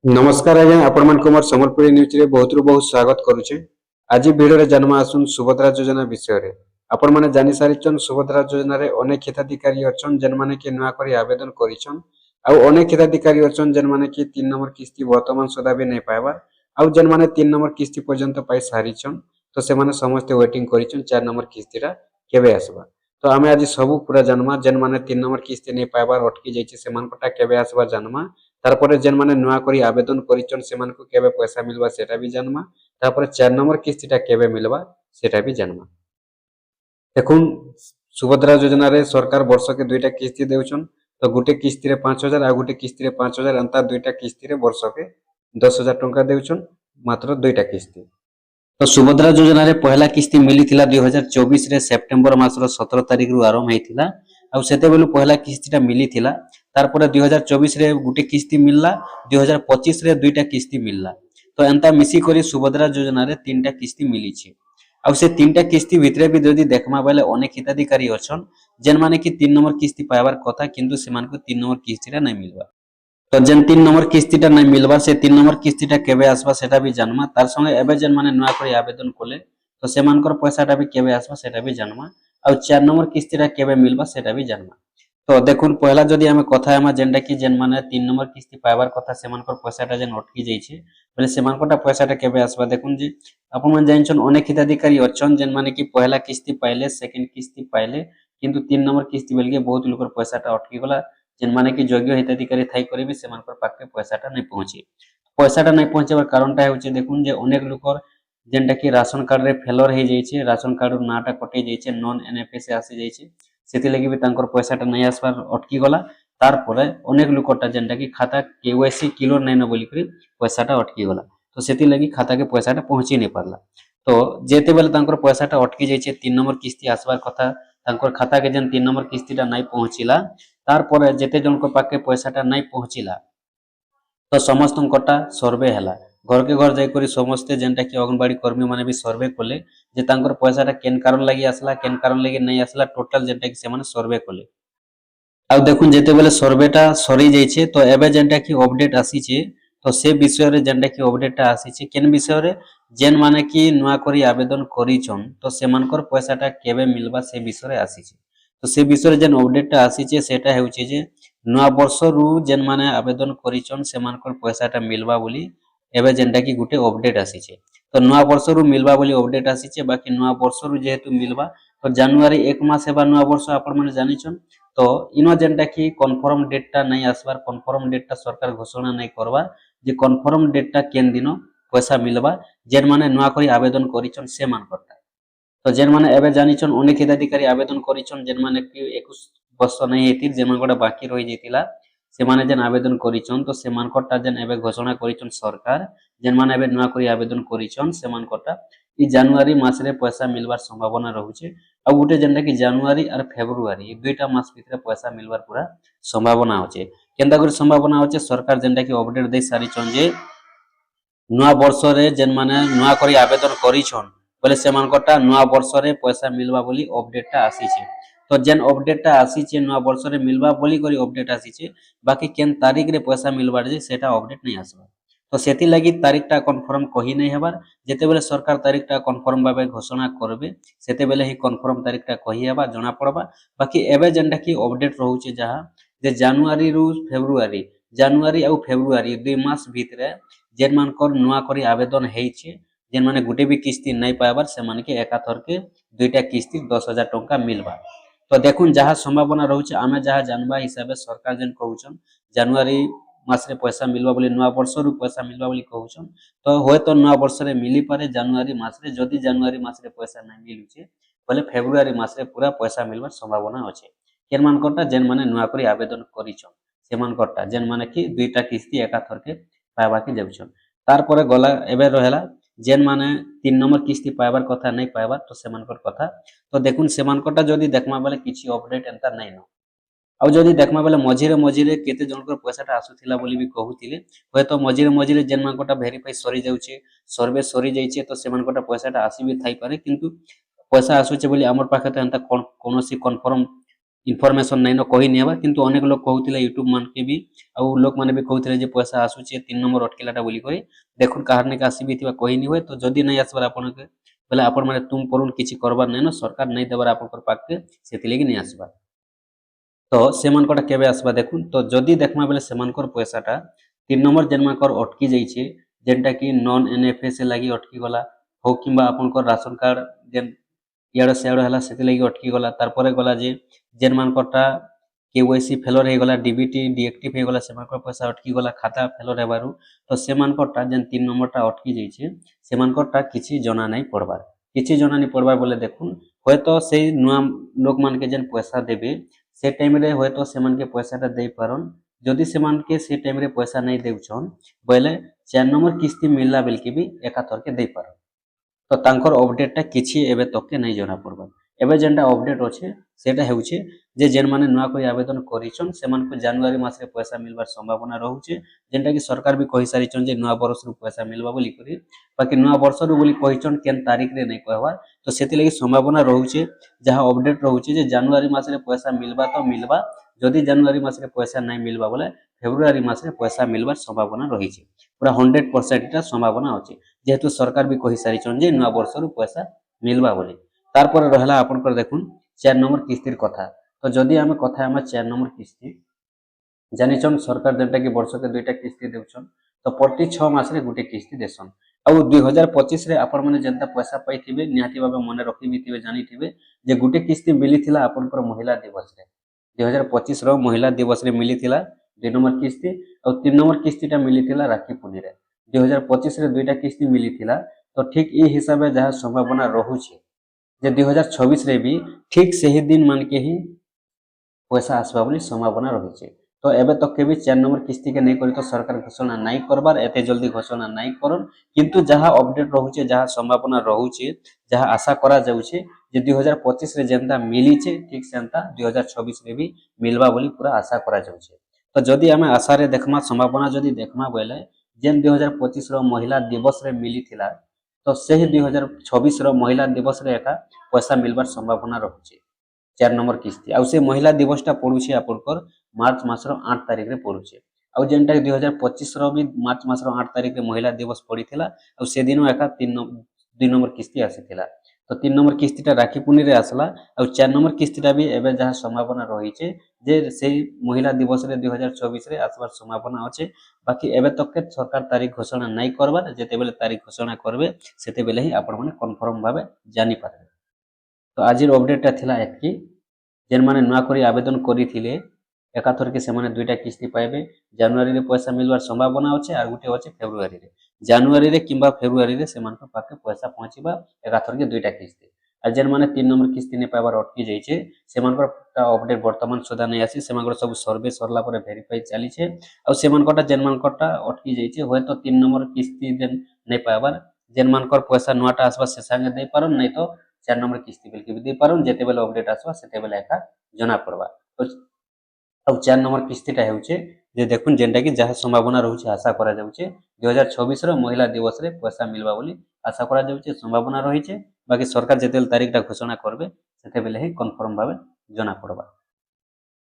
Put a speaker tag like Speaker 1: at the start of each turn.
Speaker 1: नमस्कार आज्ञा आपण मानक मोर संबलपुरी न्यूज रे बहुत बहुत स्वागत करूचे। आज वीडियो रे जन्म आसुन सुभद्रा योजना विषय रे आपण माने जानि सारिचन सुभद्रा योजना रे अनेक हिताधिकारी अछन जन माने के नुआ करी आवेदन करिछन आ अनेक हिताधिकारी अछन जन माने के 3 नंबर किस्ती वर्तमान सुधा भी नै पाइबार आ जन माने 3 नंबर किस्ती पर्यंत पाई सारिछन तो से माने समस्त वेटिंग करिछन 4 नंबर किस्तीरा केबे आसबा। तो आमे आज सब पूरा जन्मा जन माने 3 नंबर किस्ती नै पाइबार अटकी जाइछे से मानकटा केबे आसबा जन्मा तारपरे जेन माने नुआ करी आवेदन करिचन सेमान को केबे पैसा मिलबा सेटा भी जानमा तारपरे 4 नंबर किस्तीटा केबे मिलबा सेटा भी जानमा। देखुन सुभद्रा योजना रे सरकार वर्ष के दुईटा किस्ती देउछन तो गुटे किस्ती रे 5000 आ गुटे किस्ती रे 5000 अंता दुईटा किस्ती रे वर्ष के 10000 टंका देउछन मात्र दुईटा किस्ती। तो सुभद्रा योजना रे पहला किस्ती मिलिथिला 2024 रे सेप्टेम्बर मास रो 17 तारिख रु आरंभ हेतिला आ सेते बेलु पहला किस्तीटा मिलिथिला तारपरे 2024 रे गुटे किस्ती मिलला 2025 रे दुईटा किस्ती मिलला तो एंता मिसी करी सुभद्रा योजना रे तीनटा किस्ती मिली छे आ से तीनटा किस्ती भितरे भी जदी देखमा बेले अनेक हिताधिकारी अछन जेन माने कि 3 नंबर किस्ती पाइबार कथा किंतु सेमान को 3 नंबर किस्तीटा नै मिलबा तो जेन 3 नंबर किस्तीटा नै मिलबा से 3 नंबर किस्तीटा केबे आसबा सेटा भी जानमा तार संगे एबे जेन माने नुआ करी आवेदन कोले तो सेमानकर पैसाटा भी केबे आसबा सेटा भी जानमा आ 4 नंबर किस्तीटा केबे मिलबा सेटा भी जानमा। तो देखुन पहला जदी हमें कथा हमा जेंडा कि जेन माने 3 नंबर किस्ती पाइबार कथा सेमानकर पैसाटा जेन अटकी जाइछे बोले सेमानकटा पैसाटा केबे आसबा देखुन जे अपन मन जानिछन अनेक हिताधिकारी अछन जेन माने कि पहला किस्ती पाइले सेकंड किस्ती पाइले किंतु 3 नंबर किस्ती बेलगे बहुत लोकर पैसाटा अटकी गला जेन माने कि योग्य हिताधिकारी थाई करे भी सेमानकर पाके पैसाटा नै पहुंची पैसाटा नै पहुंचेबार कारणटा होचे देखुन जे अनेक लोकर जेंटा कि राशन कार्ड रे फेलर हे जाइछे राशन कार्ड नाटा कटि जाइछे नॉन एनएफए से आसी जाइछे सेति लगी भी तांकर पैसाटा नै आसबार अटकी गला तार परे अनेक लोकटा जेंटा कि खाता केवाईसी क्लियर नै न बोली करी पैसाटा अटकी गला तो सेति लगी खाता के पैसाटा पहुंची नै पारला तो जेते बेले तांकर पैसाटा अटकी जाइछे 3 नंबर किस्ती आसबार कथा तांकर खाता के जेन 3 नंबर किस्तीटा नै पहुंचिला तार परे जेते जन को पाके पैसाटा नै पहुंचिला तो समस्त कटा सर्वे हला घर के घर जाई करी समस्ते जेंटा कि अंगनवाड़ी कर्मी माने भी सर्वे कोले जे तांकर पैसाटा केन कारण लागि आसला केन कारण लागि नै आसला टोटल जेंटा कि से माने सर्वे कोले आ देखुन जेते बेले सर्वेटा सरी जाइछे तो एबे जेंटा कि अपडेट आसीछे तो से विषय रे जेंटा कि अपडेटटा आसीछे केन विषय रे जेन माने कि नुआ करी आवेदन करिछन तो सेमानकर पैसाटा केबे मिलबा से विषय रे आसीछे तो से विषय रे जेन अपडेटटा आसीछे सेटा हेउछे जे नुआ वर्ष रु जेन माने आवेदन करिछन सेमानकर पैसाटा मिलबा बोली एबे जेंटा कि गुटे अपडेट आसीछे तो नुआ वर्ष रु मिलबा बोली अपडेट आसीछे बाकी नुआ वर्ष रु जेहेतु मिलबा तो जनवरी 1 मास हेबा नुआ वर्ष आपण माने जानिछन तो इनो जेंटा कि कन्फर्म डेटटा नै आसबार कन्फर्म डेटटा सरकार घोषणा नै करबा जे कन्फर्म डेटटा केन दिनो पैसा मिलबा जेन माने नुआ करी आवेदन करिछन से मानकटा तो जेन माने एबे जानिछन अनेक हिताधिकारी आवेदन करिछन जेन माने कि 21 वर्ष नै हेतिर जेन मानकटा बाकी रहि जैतिला से माने जेन आवेदन करिछन तो से मानकटा जेन एबे घोषणा करिछन सरकार जेन माने एबे नुआ करी आवेदन करिछन से मानकटा ई जनवरी मास रे पैसा मिलबार संभावना रहुचे आ गुटे जेनटा कि जनवरी और फेब्रुआरी ई दुईटा मास भितरे पैसा मिलबार पूरा संभावना होचे केनता करी संभावना होचे सरकार जेनटा कि अपडेट दे सारिछन जे नुआ वर्ष रे जेन माने नुआ करी आवेदन करिछन बोले से मानकटा नुआ वर्ष रे पैसा मिलबा बोली अपडेटटा आसीछे तो जेन अपडेटटा आसीछे नुआ वर्ष रे मिलबा बोली करी अपडेट आसीछे बाकी केन तारीख रे पैसा मिलबार जे सेटा अपडेट नै आसबा तो सेति लागि तारीखटा कन्फर्म कहि नै हेबार जेते बेले सरकार तारीखटा कन्फर्म भाबे घोषणा करबे सेते बेले ही कन्फर्म तारीखटा कहि हेबा जणा पड़बा बाकी एबे जेनटा कि अपडेट रहउचे जहा जे जनवरी रु फेब्रुआरी जनवरी आ फेब्रुआरी 2 मास भितरे जेन मानकर नुआ करी आवेदन हेइछे जेन माने गुटे भी किस्ती नै पाइबार से माने के एकाथर के दुईटा किस्ती 10000 टंका मिलबा तो देखुन जहा संभावना रहउचे आमे जहा जानबा हिसाबे सरकार जेन कहउछन जनवरी मास रे पैसा मिलबा बोली नुआ वर्ष रु पैसा मिलबा बोली कहउछन तो होय तो नुआ वर्ष रे मिली पारे जनवरी मास रे जदी जनवरी मास रे पैसा नै मिलुचे बोले फेब्रुआरी मास रे पूरा पैसा मिलबार संभावना अछि केन मानकटा जेन माने नुआ करी आवेदन करिछन से मानकटा जेन माने कि दुईटा किस्ती एकाथर के पाइबा के जाउछन तार परे गला एबे रहेला जेन माने 3 नंबर किस्ती पाइबार कथा नै पाइबार तो सेमानकर कथा तो देखुन सेमानकटा जदी देखमा बेले किछि अपडेट एंता नै न आ जदी देखमा बेले मझिरे केते जनकर पैसाटा आसुथिला बोली भी कहउथिले होय तो मझिरे जेन मानकटा वेरीफाई सरी जाउचे सर्वे सरी जाइछे तो सेमानकटा पैसाटा आसी भी थाई पारे किंतु पैसा आसुचे बोली हमर पाखे तो एंता कोनोसी कन्फर्म
Speaker 2: इनफॉरमेशन नहीं न कही नहीं हेबा किंतु अनेक लोग कहउथिले यूट्यूब मान के भी आउ लोक माने भी कहउथिले जे पैसा आसुचे 3 नंबर अटकिलाटा बोली कहि देखुन काहर ने आसी भी थिबा कहि नि होय तो जदी नहीं आसबार आपन के बोले आपन माने तुम परुन किछि करबार नै न सरकार नहीं देबार आपन पाक के सेति लेगी नहीं आसबा तो सेमानकटा केबे आसबा देखुन तो जदी देखमा बेले सेमानकर पैसाटा 3 नंबर जेनमाकर अटकी जाइछे जेनटा कि नॉन एनएफएस लागि अटकी गला हो किंबा आपनकर राशन कार्ड जेन इयाडे सियाडे हला सेति लागि अटकी गला तार परे गला जे जेनमानकटा केवाईसी फेलर हे गला डीबीटी डीएक्टिव हे गला सेमानकर पैसा अटकी गला खाता फेलर हेबारु तो सेमानकटा जेन 3 नंबरटा अटकी जाइछे सेमानकटा किछि जना नै पड़बार किछि जना नै पड़बार बोले देखुन होयतो सेई नुआ लोक मान के जेन पैसा देबे से टाइम रे होयतो सेमान के पैसाटा देई पारन जदि सेमान के से टाइम रे पैसा नहीं देउछन बोले 4 नंबर किस्ती मिलला बेल के भी एकाथर के देई पारन तो तांकर अपडेट टा किछि एबे तक के नहीं जना पड़बा एबे जेनटा अपडेट अछि सेटा हेउचे जे जेन माने नुआ कोई आवेदन करिछन सेमान को जनवरी मास रे पैसा मिलबार संभावना रहउचे जेनटा कि सरकार भी कहि सारिछन जे नुआ वर्ष रो पैसा मिलबा बोली करी बाकी नुआ वर्ष रो बोली कहिछन केन तारीख रे नहीं कहवा तो सेति लागि संभावना रहउचे जहां अपडेट रहउचे जे जनवरी मास रे पैसा मिलबा तो मिलबा जदि जनवरी मास रे पैसा नहीं मिलबा बोले फेब्रुआरी मास रे पैसा मिलबार संभावना रहिছে पूरा 100% इटा संभावना अछि जेहेतु सरकार भी कहि सारिछन जे नुआ वर्ष रो पैसा मिलबा बोली तार पर रहला आपनकर देखुन 4 नंबर किस्तीर कथा तो जदि आमे कथा आमे 4 नंबर किस्ती जानिछन सरकार जेनटा कि वर्ष के दुईटा किस्ती देउछन तो प्रति 6 मास रे गुटे किस्ती देसन आ 2025 रे आपन माने जनता पैसा पाइथिबे निहाती भाबे मने रखिबिथिबे जानिथिबे जे गुटे किस्ती मिलिथिला आपनकर महिला दिवस रे 2025 रो महिला दिवस रे मिलिथिला 2 नंबर किस्ती और 3 नंबर किस्तीटा मिलिथिला राखी पूर्णि रे 2025 रे दुईटा किस्ती मिलिथिला तो ठीक ई हिसाबे जहा संभावना रहउचे जे 2026 रे भी ठीक सही दिन मान के ही पैसा आसबा बोली संभावना रहिছে तो एबे तक के भी 4 नंबर किस्ती के नहीं करी तो सरकार घोषणा नहीं करबार एते जल्दी घोषणा नहीं करन किंतु जहां अपडेट रहउचे जहां संभावना रहउचे जहां आशा करा जाउचे जे 2025 रे जेंता मिली छे ठीक सेंता 2026 रे भी मिलबा बोली पूरा आशा करा जाउचे तो जदी हमें आशा रे देखमा संभावना जदी देखमा बोले जेन 2025 रो महिला दिवस रे मिली थिला तो सही 2026 रो महिला दिवस रे एका पैसा मिलबार संभावना रहउचे 4 नंबर किस्ती आ से महिला दिवसटा पडुचे आपनकर मार्च मास रो 8 तारिख रे पडुचे आ जेनटा 2025 रो भी मार्च मास रो 8 तारिख रे महिला दिवस पडिथिला आ से दिनो एका 2 नंबर किस्ती आसीथिला तो 3 नंबर किस्तीटा राखी पुनी रे आसला आ 4 नंबर किस्तीटा भी एबे जहा संभावना रहिছে जे से महिला दिवस रे 2024 रे आसबार संभावना अछि बाकी एबे तक के सरकार तारीख घोषणा नहीं करबा जेते बेले तारीख घोषणा करबे सेते बेले ही आपण माने कन्फर्म भाबे जानि पारबे तो आजिर अपडेटटा थिला एतकी जेन माने नुआ करी आवेदन करिथिले एकाथर के सेमाने दुईटा किस्ती पाइबे जनवरी रे पैसा मिलवार संभावना अछि आर गुटे अछि फेब्रुआरी रे जनवरी रे किंबा फेब्रुआरी रे सेमान को पाके पैसा पहुंचीबा एकाथर के दुईटा किस्ती आ जेन माने 3 नंबर किस्ती ने पाइबार अटकी जाइछे सेमानकर अपडेट वर्तमान सुधा नहीं आसी सेमानकर सब सर्वे सरला पर वेरीफाई चली छे आ सेमानकटा जेन मानकटा अटकी जाइछे होय तो 3 नंबर किस्ती जेन नहीं पाइबार जेन मानकर पैसा नुआटा आसबा से संगे दे पारन नहीं तो 4 नंबर किस्ती बिल के भी दे पारन जेते बेले अपडेट आसबा सेते बेले एका जना पड़बा अब 4 नंबर किस्तीटा हेउचे जे देखुन जेनटा कि जहा संभावना रहउचे आशा करा जाउचे 2026 रो महिला दिवस रे पैसा मिलबा बोली आशा करा जाउचे संभावना रहिছে बाकी सरकार जेते तारीखटा घोषणा करबे सेते बेले ही कन्फर्म भाबे जना पड़बा।